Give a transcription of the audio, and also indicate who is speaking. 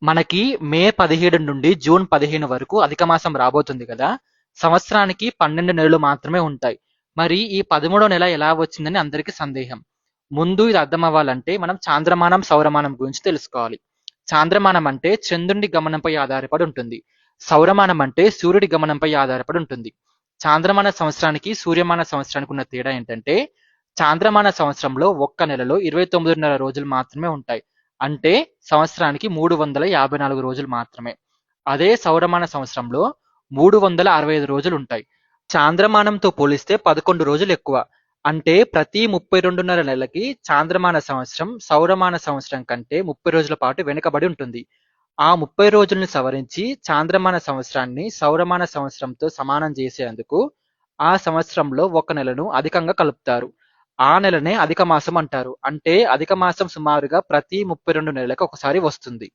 Speaker 1: మనకి మే 17 నుండి జూన్ 15 వరకు అధిక మాసం రాబోతుంది కదా! సంవత్సరానికి 12 నెలలు మాత్రమే ఉంటాయి. మరి ఈ 13వ నెల ఎలా వచ్చిందని అందరికీ సందేహం. ముందు ఇది అర్థమవ్వాలంటే మనం చాంద్రమానం, సౌరమానం గురించి తెలుసుకోవాలి. చాంద్రమానం అంటే చంద్రుడి గమనంపై ఆధారపడి ఉంటుంది. సౌరమానం అంటే సూర్యుడి గమనంపై ఆధారపడి ఉంటుంది. చాంద్రమాన సంవత్సరానికి, సూర్యమాన సంవత్సరానికి ఉన్న తేడా ఏంటంటే చాంద్రమాన సంవత్సరంలో ఒక్క నెలలో 29.5 రోజులు మాత్రమే ఉంటాయి. అంటే సంవత్సరానికి 354 రోజులు మాత్రమే. అదే సౌరమాన సంవత్సరంలో 365 రోజులు ఉంటాయి. చాంద్రమానంతో పోలిస్తే 11 రోజులు ఎక్కువ. అంటే ప్రతి 32.5 నెలలకి చాంద్రమాన సంవత్సరం సౌరమాన సంవత్సరం కంటే 30 రోజుల పాటు వెనుకబడి ఉంటుంది. ఆ 30 రోజుల్ని సవరించి చాంద్రమాన సంవత్సరాన్ని సౌరమాన సంవత్సరంతో సమానం చేసేందుకు ఆ సంవత్సరంలో ఒక నెలను అధికంగా కలుపుతారు. ఆ నెలనే అధిక మాసం అంటారు. అంటే అధిక మాసం సుమారుగా ప్రతి 32 నెలలకు ఒకసారి వస్తుంది.